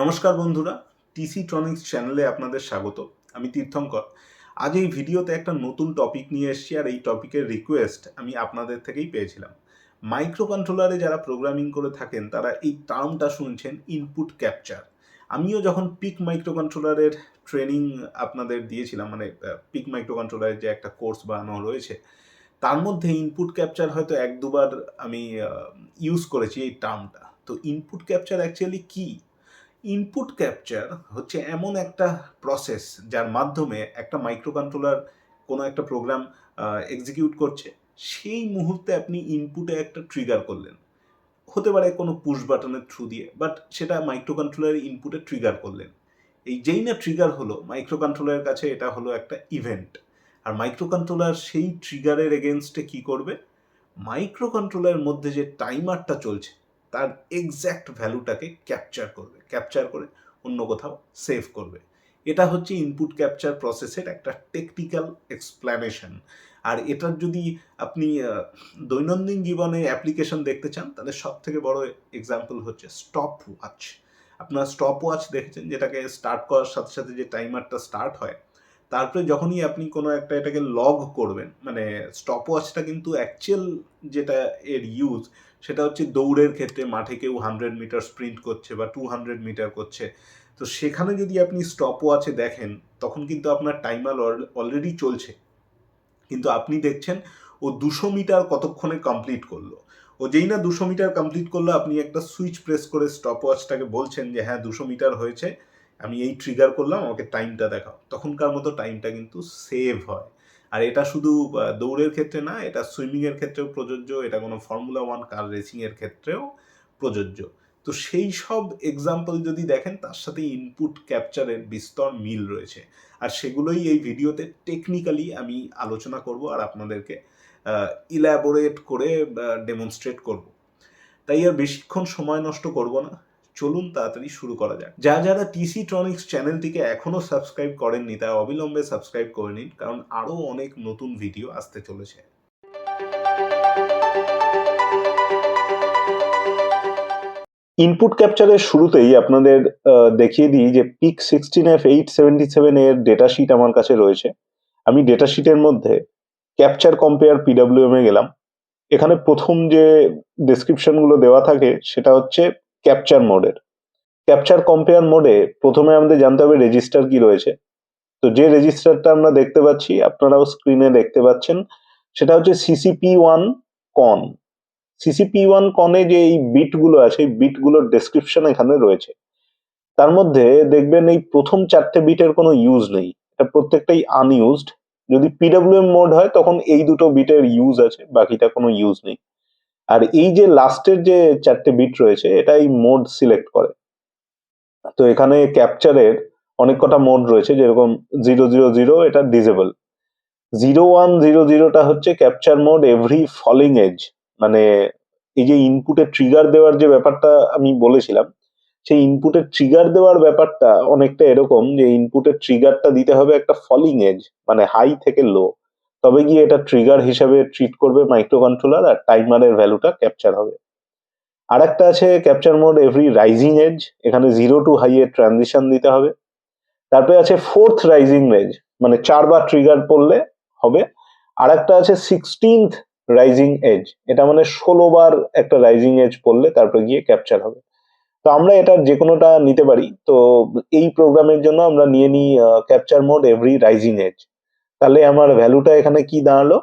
নমস্কার বন্ধুরা, টিসি ট্রনিক্স চ্যানেলে আপনাদের স্বাগত। আমি তীর্থঙ্কর। আজ এই ভিডিওতে একটা নতুন টপিক নিয়ে এসেছি, আর এই টপিকের রিকোয়েস্ট আমি আপনাদের থেকেই পেয়েছিলাম। মাইক্রো কন্ট্রোলারে যারা প্রোগ্রামিং করে থাকেন তারা এই টার্মটা শুনছেন, ইনপুট ক্যাপচার। আমিও যখন পিক মাইক্রো কন্ট্রোলারের ট্রেনিং আপনাদের দিয়েছিলাম, মানে পিক মাইক্রো কন্ট্রোলারের যে একটা কোর্স বানানো রয়েছে, তার মধ্যে ইনপুট ক্যাপচার হয়তো এক দুবার আমি ইউজ করেছি এই টার্মটা। তো ইনপুট ক্যাপচার অ্যাকচুয়ালি কী? ইনপুট ক্যাপচার হচ্ছে এমন একটা প্রসেস যার মাধ্যমে একটা মাইক্রোকন্ট্রোলার কোনো একটা প্রোগ্রাম এক্সিকিউট করছে। সেই মুহূর্তে আপনি ইনপুটে একটা ট্রিগার করলেন, হতে পারে কোনো পুশ বাটনের থ্রু দিয়ে, বাট সেটা মাইক্রোকন্ট্রোলারের ইনপুটে ট্রিগার করলেন। এই যেই না ট্রিগার হলো, মাইক্রোকন্ট্রোলারের কাছে এটা হলো একটা ইভেন্ট। আর মাইক্রোকন্ট্রোলার সেই ট্রিগারের এগেনস্টে কী করবে? মাইক্রোকন্ট্রোলারের মধ্যে যে টাইমারটা চলছে তার এক্স্যাক্ট ভ্যালুটাকে ক্যাপচার করে অন্য কোথাও সেভ করবে। এটা হচ্ছে ইনপুট ক্যাপচার প্রসেসের একটা টেকনিক্যাল এক্সপ্ল্যানেশন। আর এটার যদি আপনি দৈনন্দিন জীবনে অ্যাপ্লিকেশন দেখতে চান, তাহলে সব থেকে বড় এক্সাম্পল হচ্ছে স্টপ ওয়াচ। আপনার স্টপ ওয়াচ দেখেছেন, যেটাকে স্টার্ট করার সাথে সাথে যে টাইমারটা স্টার্ট হয়, তারপরে যখনই আপনি কোনো একটা এটাকে লগ করবেন, মানে স্টপ ওয়াচটা কিন্তু অ্যাকচুয়াল যেটা এর ইউজ, সেটা হচ্ছে দৌড়ের ক্ষেত্রে মাঠে কেউ 100 মিটার স্প্রিন্ট করছে বা 200 মিটার করছে, তো সেখানে যদি আপনি স্টপ ওয়াচে দেখেন, তখন কিন্তু আপনার টাইমার অলরেডি চলছে, কিন্তু আপনি দেখছেন ও 200 মিটার কতক্ষণে কমপ্লিট করলো। ও যেই না 200 মিটার কমপ্লিট করলো, আপনি একটা সুইচ প্রেস করে স্টপ ওয়াচটাকে বলছেন যে হ্যাঁ 200 মিটার হয়েছে, আমি এই ট্রিগার করলাম, আমাকে টাইমটা দেখাও। তখনকার মতো টাইমটা কিন্তু সেভ হয়। আর এটা শুধু দৌড়ের ক্ষেত্রে না, এটা সুইমিংয়ের ক্ষেত্রেও প্রযোজ্য, এটা কোনো ফর্মুলা 1 কার রেসিংয়ের ক্ষেত্রেও প্রযোজ্য। তো সেই সব এক্সাম্পল যদি দেখেন, তার সাথে ইনপুট ক্যাপচারের বিস্তর মিল রয়েছে। আর সেগুলোই এই ভিডিওতে টেকনিক্যালি আমি আলোচনা করব আর আপনাদেরকে ইলাবোরেট করে ডেমনস্ট্রেট করব। তাই আর বেশিক্ষণ সময় নষ্ট করব না, চলুন তাড়াতাড়ি শুরু করা যাক। যারা টিসি ট্রনিক্স চ্যানেলটিকে এখনও সাবস্ক্রাইব করেননি, তারা অবিলম্বে সাবস্ক্রাইব করে নিন, কারণ আরও অনেক নতুন ভিডিও আসতে চলেছে। ইনপুট ক্যাপচারের শুরুতেই আপনাদের দেখিয়ে দিই যে PIC16F877A এর ডেটা শিট আমার কাছে রয়েছে। আমি ডেটা শিটের মধ্যে ক্যাপচার কম্পেয়ার PWM এ গেলাম। এখানে প্রথম যে ডেসক্রিপশনগুলো দেওয়া থাকে সেটা হচ্ছে ক্যাপচার মোডের। ক্যাপচার কম্পেয়ার মোডে প্রথমে আমাদের জানতে হবে রেজিস্টার কি রয়েছে। তো যে রেজিস্টারটা আমরা দেখতে পাচ্ছি, আপনারাও স্ক্রিনে দেখতে পাচ্ছেন, সেটা হচ্ছে CCP1 কন। CCP1 কনে যে এই বিটগুলো আছে, এই বিটগুলোর ডেসক্রিপশন এখানে রয়েছে। তার মধ্যে দেখবেন এই প্রথম 4টে বিটের কোনো ইউজ নেই, এটা প্রত্যেকটাই আনইউজড। যদি PWM মোড হয় তখন এই দুটো বিটের ইউজ আছে, বাকিটা কোনো ইউজ নেই। আর এই যে লাস্টের যে 4টে বিট রয়েছে, এটা এই মোড সিলেক্ট করে। তো এখানে ক্যাপচারের অনেক কটা মোড রয়েছে, যেরকম 000 এটা ডিসেবল। 0100টা হচ্ছে capture mode every falling edge, মানে এই যে ইনপুটে ট্রিগার দেওয়ার যে ব্যাপারটা আমি বলেছিলাম, সেই ইনপুটের ট্রিগার দেওয়ার ব্যাপারটা অনেকটা এরকম যে ইনপুটের ট্রিগারটা দিতে হবে একটা ফলিং এজ, মানে হাই থেকে লো, তবে গিয়ে এটা ট্রিগার হিসাবে ট্রিট করবে মাইক্রোকন্ট্রোলার, আর টাইমারের ভ্যালুটা ক্যাপচার হবে। আর একটা আছে capture mode every rising edge, এখানে 0 টু হাই এর ট্রানজিশন দিতে হবে। তারপরে আছে ফোর্থ রাইজিং এজ, মানে 4বার ট্রিগার পড়লে হবে। আর একটা আছে 16th রাইজিং এজ, এটা মানে 16বার একটা রাইজিং এজ পড়লে তারপরে গিয়ে ক্যাপচার হবে। তো আমরা এটা যে কোনোটা নিতে পারি। তো এই প্রোগ্রামের জন্য আমরা নিয়ে নিই capture mode every rising edge. তাহলে আমার ভ্যালুটা এখানে কি দাঁড়ালো?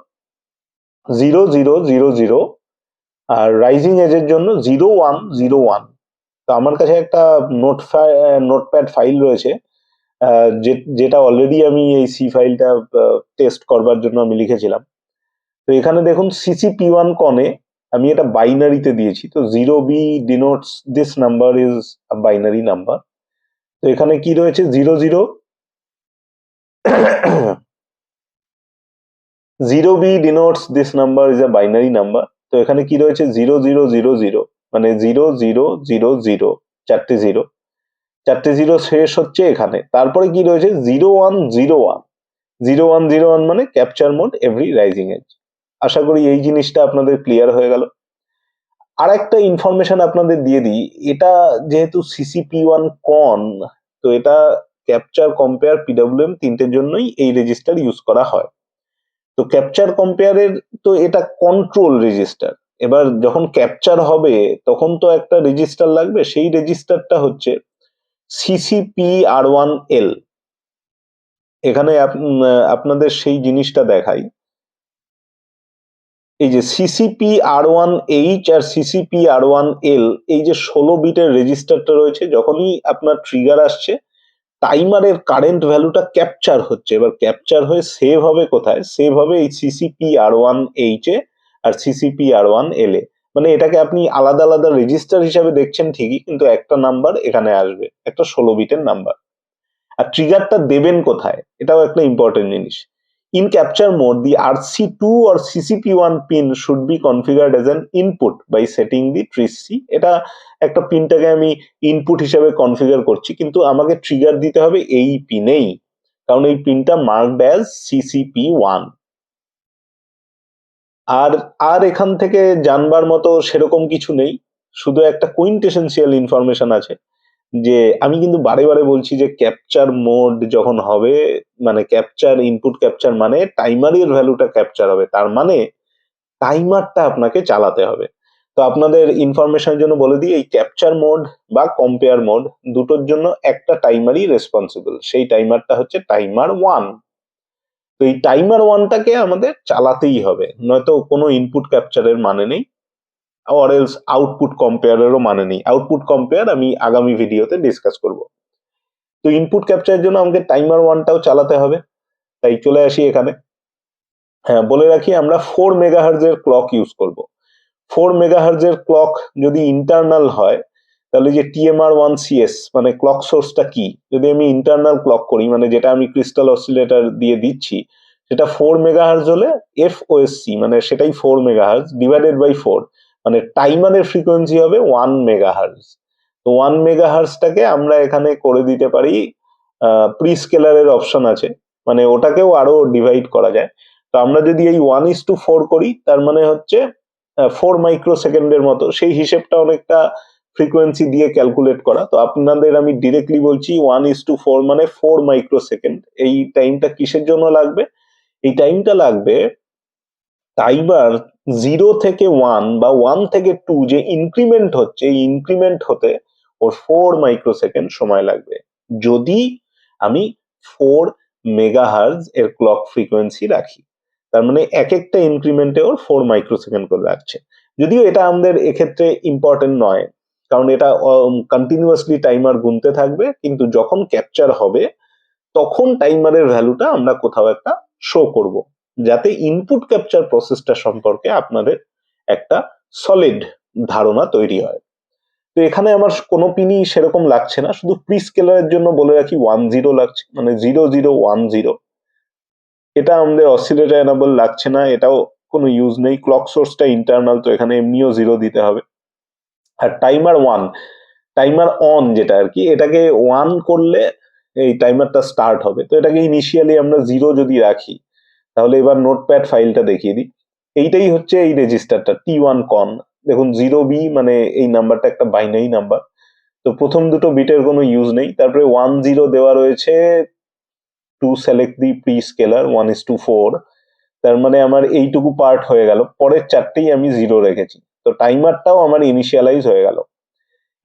0000। আর রাইজিং এজের জন্য 0101। তো আমার কাছে একটা নোটপ্যাড ফাইল রয়েছে, যেটা অলরেডি আমি এই সি ফাইলটা টেস্ট করবার জন্য আমি লিখেছিলাম। তো এখানে দেখুন CCP1 কনে আমি এটা বাইনারিতে দিয়েছি। তো 0B denotes this number is a binary number. তো এখানে কি রয়েছে? 00 0B denotes this number is a binary number. তো এখানে কি রয়েছে? 0000, মানে 0000, 4টে 0, 4টে 0 শেষ হচ্ছে এখানে। তারপরে কি রয়েছে? 0101। 0101 মানে capture mode every rising edge. আশা করি এই জিনিসটা আপনাদের ক্লিয়ার হয়ে গেল। আর একটা ইনফরমেশন আপনাদের দিয়ে দিই, এটা যেহেতু CCP1 কন, তো এটা ক্যাপচার, কম্পেয়ার, পিডব্লিউএম তিনটের জন্যই এই রেজিস্টার ইউজ করা হয়। তো ক্যাপচার কম্পেয়ারের তো এটা কন্ট্রোল রেজিস্টার। এবার যখন ক্যাপচার হবে তখন তো একটা রেজিস্টার লাগবে, সেই রেজিস্টারটা হচ্ছে CCPR1L। এখানে আপনাদের সেই জিনিসটা দেখাই, এই যে CCPR1H আর CCPR1L, এই যে 16 বিটের রেজিস্টারটা রয়েছে, যখনই আপনার ট্রিগার আসছে টাইমারের কারেন্ট ভ্যালুটা ক্যাপচার হচ্ছে। এবার ক্যাপচার হয়ে সেভ হবে কোথায়? সেভ হবে এই CCPR1H এ আর CCPR1L এ। মানে এটাকে আপনি আলাদা আলাদা রেজিস্টার হিসাবে দেখছেন ঠিকই, কিন্তু একটা নাম্বার এখানে আসবে, একটা 16 বিটের নাম্বার। আর ট্রিগারটা দেবেন কোথায়, এটাও একটা ইম্পর্টেন্ট জিনিস। In capture mode, the RC2 or CCP1 pin should be configured as an input by setting the TRISC। এটা একটা পিনটাকে আমি ইনপুট হিসেবে কনফিগার করছি, কিন্তু আমাকে ট্রিগার দিতে হবে এই পিনেই, কারণ এই পিনটা মার্কড অ্যাজ CCP1। আর আর এখান থেকে জানবার মতো সেরকম কিছু নেই, শুধু একটা কোইন্টেসেন্সিয়াল ইনফরমেশন আছে, যে আমি কিন্তু বারে বারে বলছি যে ক্যাপচার মোড যখন হবে, মানে ক্যাপচার, ইনপুট ক্যাপচার মানে টাইমারের ভ্যালুটা ক্যাপচার হবে, তার মানে টাইমারটা আপনাকে চালাতে হবে। তো আপনাদের ইনফরমেশনের জন্য বলে দিই, এই ক্যাপচার মোড বা কম্পেয়ার মোড দুটোর জন্য একটা টাইমারই রেসপন্সিবল, সেই টাইমারটা হচ্ছে টাইমার 1। তো এই টাইমার 1টাকে আমাদের চালাতেই হবে, নয়তো কোনো ইনপুট ক্যাপচারের মানে নেই, অর এলস আউটপুট কম্পেয়ারেরও মানে নেই। আউটপুট কম্পেয়ার আমি আগামী ভিডিওতে ডিসকাস করব। তো ইনপুট ক্যাপচারের জন্য আমাকে টাইমার 1টাও চালাতে হবে, তাই চলে আসি এখানে। হ্যাঁ, বলে রাখি আমরা 4 মেগাহার্জের ক্লক ইউজ করব। 4 মেগাহার্জের ক্লক যদি ইন্টারনাল হয়, তাহলে যে TMR1CS মানে ক্লক সোর্সটা কি, যদি আমি ইন্টারনাল ক্লক করি, মানে যেটা আমি ক্রিস্টাল অসিলেটর দিয়ে দিচ্ছি, সেটা 4 মেগাহার্জ হলে FOSC মানে সেটাই 4 মেগাহার্জ ডিভাইডেড বাই 4, মানে টাইমারের ফ্রিকোয়েন্সি হবে 1 মেগাহার্জ। তো 1 মেগাহার্জটাকে আমরা এখানে করে দিতে পারি, প্রি স্কেলারের অপশন আছে, মানে ওটাকেও আরো ডিভাইড করা যায়। তো আমরা যদি এই 1:4 করি, তার মানে হচ্ছে 4 মাইক্রোসেকেন্ডের মতো, সেই হিসেবটা অনেকটা ফ্রিকোয়েন্সি দিয়ে ক্যালকুলেট করা। তো আপনাদের আমি ডিরেক্টলি বলছি 1:4 মানে 4 মাইক্রোসেকেন্ড। এই টাইমটা কিসের জন্য লাগবে? এই টাইমটা লাগবে টাইমার 0 থেকে 1 বা 1 থেকে 2 যে ইনক্রিমেন্ট হচ্ছে, এই ইনক্রিমেন্ট হতে ওর 4 মাইক্রোসেকেন্ড সময় লাগবে, যদি আমি 4 মেগাহার্জ এর ক্লক ফ্রিকোয়েন্সি রাখি। তার মানে এক একটা ইনক্রিমেন্টে ওর 4 মাইক্রোসেকেন্ড করে লাগছে। যদিও এটা আমাদের এক্ষেত্রে ইম্পর্টেন্ট নয়, কারণ এটা কন্টিনিউয়াসলি টাইমার গুনতে থাকবে, কিন্তু যখন ক্যাপচার হবে তখন টাইমারের ভ্যালুটা আমরা কোথাও একটা শো করব, যাতে ইনপুট ক্যাপচার প্রসেসটা সম্পর্কে আপনাদের একটা সলিড ধারণা তৈরি হয়। তো এখানে আমার কোনো পিনই সেরকম লাগছে না, শুধু প্রি স্কেলারের জন্য বলে রাখি 10 লাগছে, মানে 0010। এটা আমাদের অসিলেটর এনাবল লাগছে না, এটাও কোনো ইউজ নেই, ক্লক সোর্সটা ইন্টারনাল, তো এখানে এমনিও 0 দিতে হবে। আর টাইমার 1, টাইমার অন যেটা আর কি, এটাকে 1 করলে এই টাইমারটা স্টার্ট হবে। তো এটাকে ইনিশিয়ালি আমরা 0 যদি রাখি, তাহলে এবার নোটপ্যাড ফাইলটা দেখিয়ে দিই। এইটাই হচ্ছে এই রেজিস্টারটা T1 কন। দেখুন 0B মানে এই নাম্বারটা একটা বাইনারি নাম্বার, তো প্রথম দুটো বিটের কোনো ইউজ নেই। তারপরে 10 দেওয়া রয়েছে to select the prescaler 1:4, তার মানে আমার এইটুকু পার্ট হয়ে গেল, পরের চারটেই আমি 0 রেখেছি, তো টাইমারটাও আমার ইনিশিয়ালাইজ হয়ে গেল।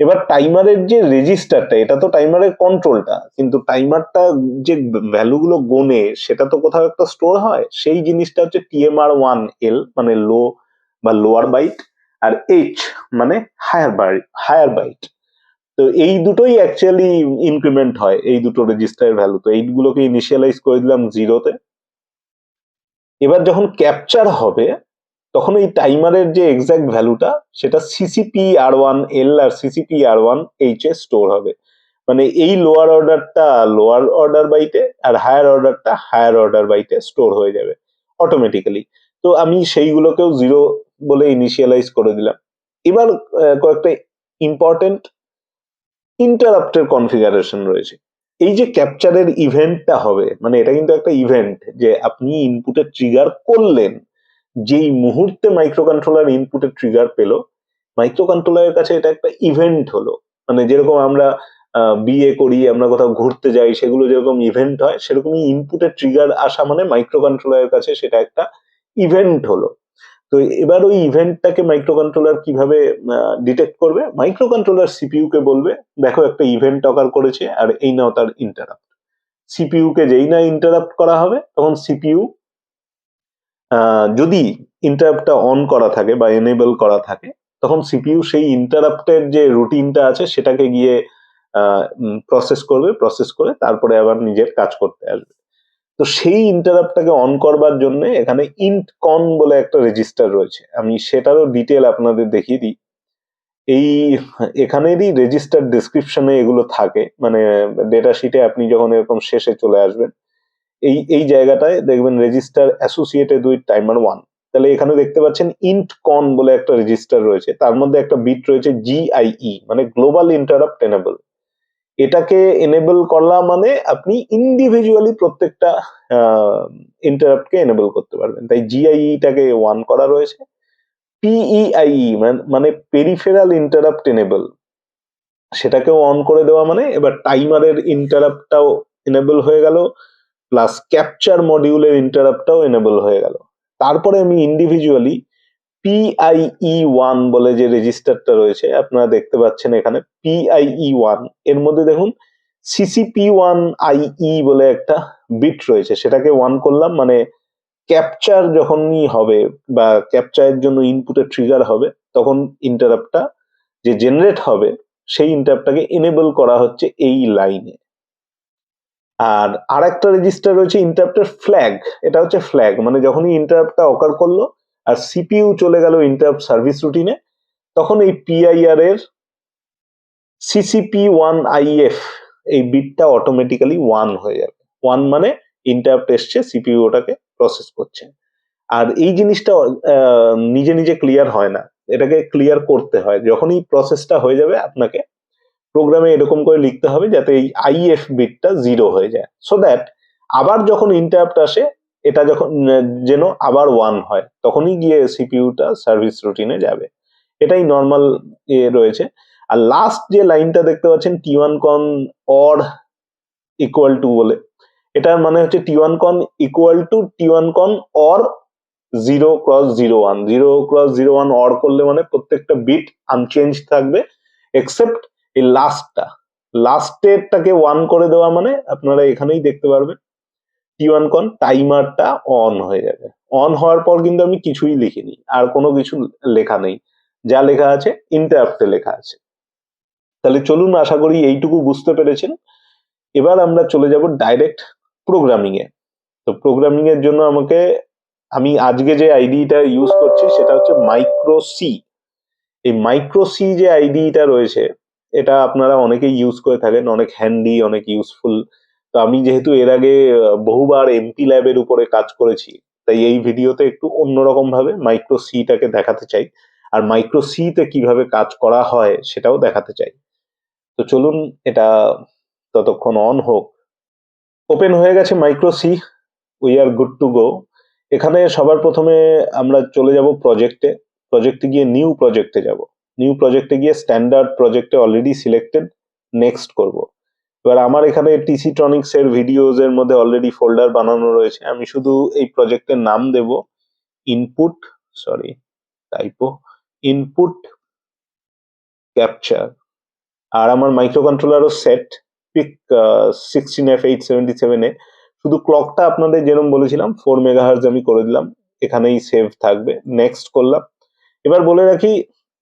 এবার টাইমারের যে রেজিস্টারটা, এটা তো টাইমারের কন্ট্রোলটা, কিন্তু টাইমারটা যে ভ্যালুগুলো গোনে সেটা তো কোথাও একটা স্টোর হয়, সেই জিনিসটা হচ্ছে TMR1L মানে লো বা লোয়ার বাইট, আর H মানে হায়ার বাইট। তো এই দুটোই অ্যাকচুয়ালি ইনক্রিমেন্ট হয়, এই দুটো রেজিস্টারের ভ্যালু। তো এইগুলোকে ইনিশিয়ালাইজ করে দিলাম 0-তে। এবার যখন ক্যাপচার হবে তখন এই টাইমারের যে এক্সাক্ট ভ্যালুটা, সেটা CCPR1L আর CCPR1H এ স্টোর হবে, মানে এই লোয়ার অর্ডারটা লোয়ার অর্ডার বাইটে আর হায়ার অর্ডারটা হায়ার অর্ডার বাইটে স্টোর হয়ে যাবে অটোমেটিক্যালি। তো আমি সেইগুলোকেও 0 বলে ইনিশিয়ালাইজ করে দিলাম। এবার কয়েকটা ইম্পর্টেন্ট ইন্টারাপ্টের কনফিগারেশন রয়েছে। এই যে ক্যাপচারের ইভেন্টটা হবে, মানে এটা কিন্তু একটা ইভেন্ট, যে আপনি ইনপুটের ট্রিগার করলেন, যেই মুহূর্তে মাইক্রোকন্ট্রোলার ইনপুটের ট্রিগার পেল, মাইক্রো কন্ট্রোলারের কাছে এটা একটা ইভেন্ট হলো, মানে যেরকম আমরা বিয়ে করি, আমরা কোথাও ঘুরতে যাই, সেগুলো যেরকম ইভেন্ট হয়, সেরকমই ইনপুটের ট্রিগার আসা মানে মাইক্রো কন্ট্রোলারের কাছে সেটা একটা ইভেন্ট হলো। তো এবার ওই ইভেন্টটাকে মাইক্রো কন্ট্রোলার কিভাবে ডিটেক্ট করবে? মাইক্রো কন্ট্রোলার সিপিইউ কে বলবে, দেখো একটা ইভেন্ট অকার করেছে আর এই নাও তার ইন্টারাপ্ট। সিপিইউ কে যেই না ইন্টারাপ্ট করা হবে, তখন সিপিইউ যদি ইন্টারাপ্টটা অন করা থাকে বা এনেবল করা থাকে, তখন সিপিইউ সেই ইন্টারাপ্টের যে রুটিনটা আছে সেটাকে গিয়ে প্রসেস করে তারপরে আবার নিজের কাজ করতে আসবে। তো সেই ইন্টারাপ্টটাকে অন করবার জন্য এখানে ইন্ট কন বলে একটা রেজিস্টার রয়েছে, আমি সেটারও ডিটেল আপনাদের দেখিয়ে দিই। এই এখানেরই রেজিস্টার ডেসক্রিপশনে এগুলো থাকে, মানে ডেটা শিটে আপনি যখন এরকম শেষে চলে আসবেন, এই জায়গাটায় দেখবেন রেজিস্টার অ্যাসোসিয়েটেড উইথ টাইমার 1। তাহলে এখানে দেখতে পাচ্ছেন ইন্ট কন বলে একটা রেজিস্টার রয়েছে, তার মধ্যে একটা বিট রয়েছে জিআইই, মানে গ্লোবাল ইন্টারাপ্ট এনেবল। এটাকে এনেবল করলা মানে আপনি ইন্ডিভিজুয়ালি প্রত্যেকটা ইন্টারাপ্টকে এনেবল করতে পারবেন, তাই জিআইইটাকে 1 করা রয়েছে। পিইআইই মানে পেরিফেরাল ইন্টারাপ্ট এনেবল, সেটাকেও অন করে দেওয়া মানে এবার টাইমারের ইন্টারাপ্টটাও এনেবল হয়ে গেল, প্লাস ক্যাপচার মডিউলের ইন্টারাপ্টটাও এনেবল হয়ে গেল। তারপরে আমি ইন্ডিভিজুয়ালি PIE1 বলে যে রেজিস্টারটা রয়েছে, আপনারা দেখতে পাচ্ছেন এখানে PIE1, এর মধ্যে দেখুন CCP1IE বলে একটা বিট রয়েছে, সেটাকে 1 করলাম, মানে ক্যাপচার যখনই হবে বা ক্যাপচারের জন্য ইনপুটের ট্রিগার হবে, তখন ইন্টারাপ্টটা যে জেনারেট হবে সেই ইন্টারাপ্টটাকে এনেবল করা হচ্ছে এই লাইনে। আর আরেকটা রেজিস্টার রয়েছে ইন্টারাপ্টের ফ্ল্যাগ, এটা হচ্ছে ফ্ল্যাগ, মানে যখনই ইন্টারাপ্টটা অকার করলো আর সিপিইউ চলে গেল ইন্টারাপ্ট সার্ভিস রুটিনে, তখন এই পিআইআর এর CCP1IF এই বিটটা অটোমেটিক্যালি 1 হয়ে যাবে। 1 মানে ইন্টারাপ্ট এসছে, সিপিইউ ওটাকে প্রসেস করছে। আর এই জিনিসটা নিজে নিজে ক্লিয়ার হয় না, এটাকে ক্লিয়ার করতে হয়। যখনই প্রসেসটা হয়ে যাবে, আপনাকে প্রোগ্রামে এরকম করে লিখতে হবে যাতে এই আইএফ বিটটা 0 হয়ে যায়, সো দ্যাট আবার যখন ইন্টারাপ্ট আসে, এটা যখন যেন আবার 1 হয়, তখনই গিয়ে সিপিইউটা সার্ভিস রুটিনে যাবে। এটাই নর্মাল রয়েছে। আর লাস্ট যে লাইনটা দেখতে পাচ্ছেন T1 con or equal to বলে, এটার মানে হচ্ছে T1 con equal to T1 con or 0x01, 0x01 or করলে মানে প্রত্যেকটা বিট আনচেঞ্জ থাকবে এক্সেপ্ট এই লাস্টেরটাকে 1 করে দেওয়া মানে আপনারা এখানেই দেখতে পারবেন T1 con টাইমারটা অন হয়ে যাবে। অন হওয়ার পর কিন্তু আমি কিছুই লিখিনি, আর কোনো কিছু লেখা নেই, যা লেখা আছে ইন্টারাপ্টে লেখা আছে। তাহলে চলুন, আশা করি এইটুকু বুঝতে পেরেছেন। এবার আমরা চলে যাব ডাইরেক্ট প্রোগ্রামিং এ। তো প্রোগ্রামিং এর জন্য আমি আজকে যে আইডিটা ইউজ করছি সেটা হচ্ছে মাইক্রো সি। এই মাইক্রো সি যে আইডিটা রয়েছে, এটা আপনারা অনেকেই ইউজ করে থাকেন, অনেক হ্যান্ডি, অনেক ইউজফুল। তো আমি যেহেতু এর আগে বহুবার এমপি ল্যাবের উপরে কাজ করেছি, তাই এই ভিডিওতে একটু অন্যরকম ভাবে মাইক্রো সিটাকে দেখাতে চাই, আর মাইক্রো সিতে কিভাবে কাজ করা হয় সেটাও দেখাতে চাই। তো চলুন, এটা ততক্ষণ অন হোক। ওপেন হয়ে গেছে micro C, we are good to go. এখানে সবার প্রথমে আমরা চলে যাব প্রজেক্টে। প্রজেক্টে গিয়ে নিউ প্রজেক্টে যাব। নিউ প্রজেক্টে গিয়ে স্ট্যান্ডার্ড প্রজেক্টে অলরেডি সিলেক্টেড, নেক্সট করব। এবার আমার এখানে টিসি ট্রনিক্স এর ভিডিওস এর মধ্যে অলরেডি ফোল্ডার বানানো রয়েছে, আমি শুধু এই প্রজেক্টের নাম দেব input, sorry typo, input capture. আর আমার মাইক্রো কন্ট্রোলারও সেট PIC16F877A, শুধু ক্লকটা আপনাদের যেরকম বলেছিলাম 4 মেগাহার্জ আমি করে দিলাম, এখানেই সেভ থাকবে, নেক্সট করলাম। এবার বলে রাখি,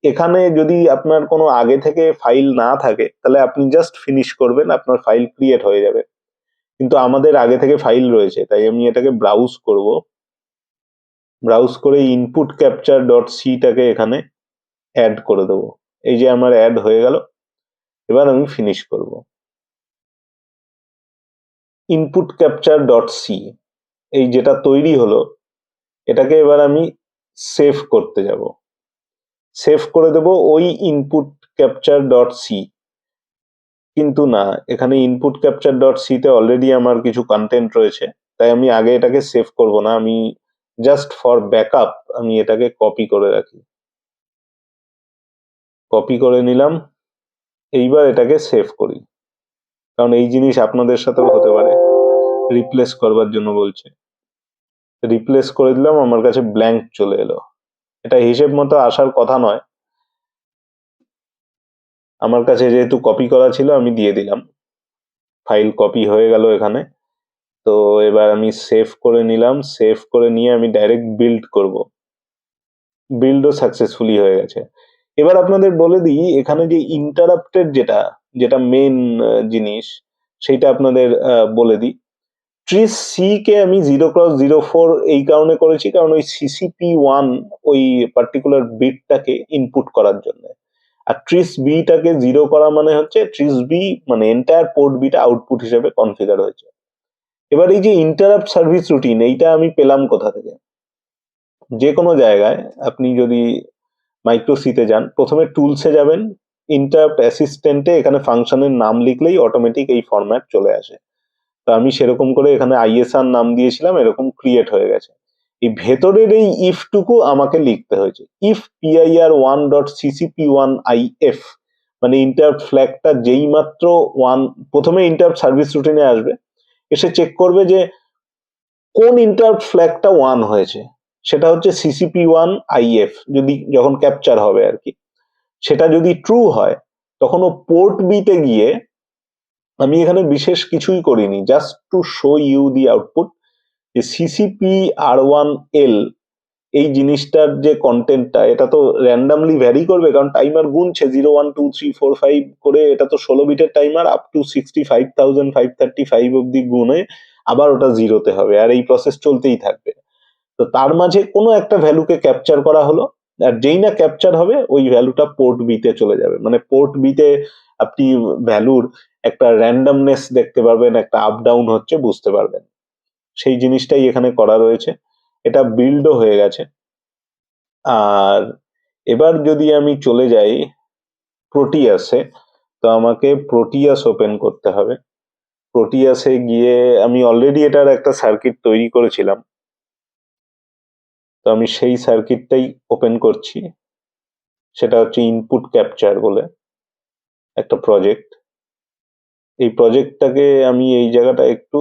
এখানে যদি আপনার কোনো আগে থেকে ফাইল না থাকে তাহলে আপনি জাস্ট ফিনিশ করবেন, আপনার ফাইল ক্রিয়েট হয়ে যাবে। কিন্তু আমাদের আগে থেকে ফাইল রয়েছে, তাই আমি এটাকে ব্রাউজ করব। ব্রাউজ করে ইনপুট ক্যাপচার ডট সিটাকে এখানে অ্যাড করে দেবো। এই যে আমার অ্যাড হয়ে গেল। এবার আমি ফিনিশ করব। ইনপুট ক্যাপচার ডট সি, এই যেটা তৈরি হলো, এটাকে এবার আমি সেভ করতে যাব। সেভ করে দেব ওই ইনপুট ক্যাপচার ডট সি, কিন্তু না, এখানে ইনপুট ক্যাপচার ডট সি তে অলরেডি আমার কিছু কন্টেন্ট রয়েছে, তাই আমি আগে এটাকে সেভ করব না, আমি জাস্ট ফর ব্যাকআপ আমি এটাকে কপি করে রাখি। কপি করে নিলাম। এইবার এটাকে সেভ করি, কারণ এই জিনিস আপনাদের সাথেও হতে পারে। রিপ্লেস করবার জন্য বলছে, রিপ্লেস করে দিলাম, আমার কাছে ব্ল্যাঙ্ক চলে এলো। এটা হিসেব মতো আসার কথা নয়, আমার কাছে যেহেতু কপি করা ছিল আমি দিয়ে দিলাম। ফাইল কপি হয়ে গেল এখানে। তো এবার আমি সেভ করে নিলাম, সেভ করে নিয়ে আমি ডাইরেক্ট বিল্ড করব। বিল্ডও সাকসেসফুলি হয়ে গেছে। এবার আপনাদের বলে দিই, এখানে যে ইন্টারাপ্টেড যেটা যেটা মেন জিনিস, সেটা আপনাদের বলে দিই। ট্রিস সি কে আমি 0x04 এই কারণে করেছি, কারণ ওই CCP1 ওই পার্টিকুলার বিটটাকে ইনপুট করার জন্য। আর ট্রিস বি টাকে 0 করা মানে হচ্ছে ট্রিস বি মানে এন্টায়ার পোর্ট বিটা আউটপুট হিসেবে কনফিগার হয়েছে। এবার এই যে ইন্টারাপ্ট সার্ভিস রুটিন, এইটা আমি পেলাম কোথা থেকে? যে কোনো জায়গায় আপনি যদি মাইক্রো সিতে যান, প্রথমে টুলসে যাবেন, ইন্টারাপ্ট অ্যাসিস্ট্যান্টে এখানে ফাংশনের নাম লিখলেই অটোমেটিক এই ফরম্যাট চলে আসে। তো আমি সেরকম করে এখানে ISR নাম দিয়েছিলাম, এরকম ক্রিয়েট হয়ে গেছে। এই ভেতরের এই ইফ টুকু আমাকে লিখতে হয়েছে। ইফ PIR1.CCP1IF মানে ইন্টারাপ্ট ফ্ল্যাগটা যেই মাত্র প্রথমে ইন্টারাপ্ট সার্ভিস রুটিনে আসবে, এসে চেক করবে যে কোন ইন্টারাপ্ট ফ্ল্যাগটা 1 হয়েছে। সেটা হচ্ছে CCP1IF, যখন ক্যাপচার হবে আর কি। সেটা যদি ট্রু হয়, তখন ও পোর্ট বিতে গিয়ে, আমি এখানে বিশেষ কিছুই করিনি, just to show you the output, যে CCP-R1L এই জিনিসটার যে কন্টেন্টটা, এটা তো র্যান্ডামলি ভ্যারি করবে, কারণ টাইমার গুনছে 0 1 2 3 4 5 করে। এটা তো 16 বিটের টাইমার, আপ টু 65,535 অব্দি গুনে আবার ওটা জিরোতে হবে, আর এই প্রসেস চলতেই থাকবে। তো তার মাঝে কোনো একটা ভ্যালুকে ক্যাপচার করা হলো, আর যেই না ক্যাপচার হবে ওই ভ্যালুটা পোর্ট বিতে চলে যাবে। মানে পোর্ট বিতে আপনি ভ্যালুর একটা র্যান্ডমনেস দেখতে পারবেন, একটা আপ ডাউন হচ্ছে বুঝতে পারবেন। সেই জিনিসটাই এখানে করা রয়েছে। এটা বিল্ডও হয়ে গেছে। আর এবার যদি আমি চলে যাই প্রোটিয়াসে, তো আমাকে প্রোটিয়াস ওপেন করতে হবে। প্রোটিয়াসে গিয়ে আমি অলরেডি এটার একটা সার্কিট তৈরি করেছিলাম, তো আমি সেই সার্কিটটাই ওপেন করছি। সেটা হচ্ছে ইনপুট ক্যাপচার বলে একটা প্রজেক্ট। এই প্রজেক্টটাকে আমি এই জায়গাটা একটু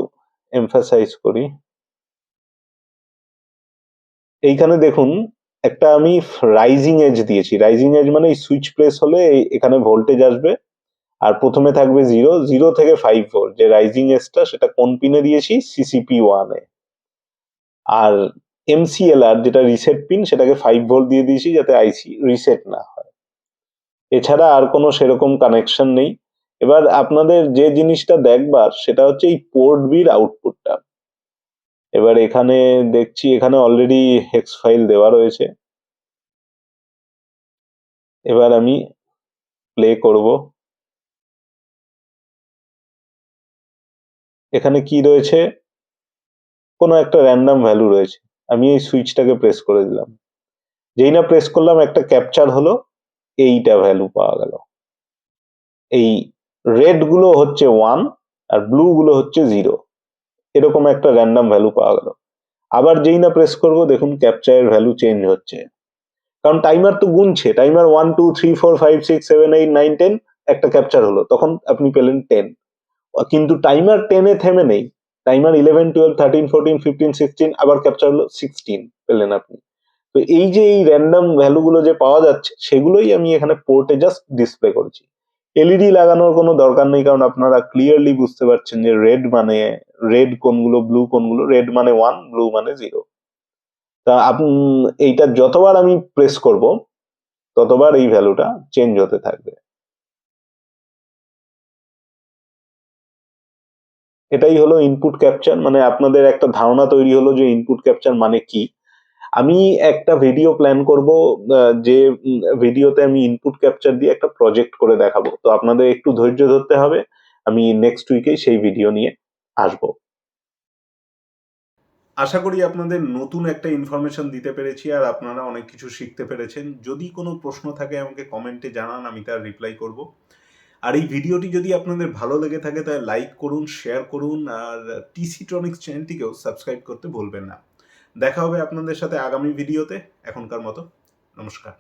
এমফাসাইজ করি। এইখানে দেখুন, একটা আমি রাইজিং এজ দিয়েছি। রাইজিং এজ মানে সুইচ প্রেস হলে এখানে ভোল্টেজ আসবে, আর প্রথমে থাকবে 0, 0 থেকে 5 ভোল্ট। যে রাইজিং এজটা সেটা কোন পিনে দিয়েছি? CCP1 এ। আর MCLR যেটা রিসেট পিন, সেটাকে 5 ভোল্ট দিয়ে দিয়েছি যাতে আইসি রিসেট না হয়। এছাড়া আর কোনো সেরকম কানেকশন নেই। এবার আপনাদের যে জিনিসটা দেখবার, সেটা হচ্ছে এই পোর্ট বির আউটপুটটা। এবার এখানে দেখছি, এখানে অলরেডি হেক্স ফাইল দেওয়া রয়েছে। এবার আমি প্লে করব। এখানে কি রয়েছে? কোনো একটা র্যান্ডম ভ্যালু রয়েছে। আমি এই সুইচটাকে প্রেস করে দিলাম, যেই না প্রেস করলাম একটা ক্যাপচার হলো, এইটা ভ্যালু পাওয়া গেল। এই রেড গুলো হচ্ছে 1 আর ব্লু গুলো হচ্ছে 0, এরকম একটা র্যান্ডম ভ্যালু পাওয়া গেল। আবার যেই না প্রেস করব, দেখুন ক্যাপচারের ভ্যালু চেঞ্জ হচ্ছে, কারণ টাইমার তো গুনছে। টাইমার 1 2 3 4 5 6 7 8 9 10, একটা ক্যাপচার হলো, তখন আপনি পেলেন 10। কিন্তু টাইমার 10 এ থেমে নেই, টাইমার 11 12 13 14 15 16 আবার ক্যাপচার হলো 16, পেলেন আপনি। তো এই যে এই র্যান্ডম ভ্যালু গুলো যে পাওয়া যাচ্ছে, সেগুলোই আমি এখানে পোর্টে জাস্ট ডিসপ্লে করেছি। এলইডি লাগানোর কোনো দরকার নেই, কারণ আপনারা ক্লিয়ারলি বুঝতে পারছেন যে রেড কোনগুলো, ব্লু কোনগুলো। রেড মানে 1, ব্লু মানে 0। তা এইটা যতবার আমি প্রেস করব, ততবার এই ভ্যালুটা চেঞ্জ হতে থাকবে। এটাই হলো ইনপুট ক্যাপচার। মানে আপনাদের একটা ধারণা তৈরি হলো যে ইনপুট ক্যাপচার মানে কি। আমি একটা ভিডিও প্ল্যান করব, যে ভিডিওতে আমি ইনপুট ক্যাপচার দিয়ে একটা প্রজেক্ট করে দেখাবো। তো আপনাদের একটু ধৈর্য ধরতে হবে, আমি নেক্সট উইকেই সেই ভিডিও নিয়ে আসবো। আশা করি আপনাদের নতুন একটা ইনফরমেশন দিতে পেরেছি, আর আপনারা অনেক কিছু শিখতে পেরেছেন। যদি কোনো প্রশ্ন থাকে আমাকে কমেন্টে জানান, আমি তার রিপ্লাই করব। আর এই ভিডিওটি যদি আপনাদের ভালো লেগে থাকে, তাহলে লাইক করুন, শেয়ার করুন, আর টিসি ট্রনিক্স চ্যানেলটিকেও সাবস্ক্রাইব করতে ভুলবেন না। দেখা হবে আপনাদের সাথে আগামী ভিডিওতে। এখনকার মতো নমস্কার।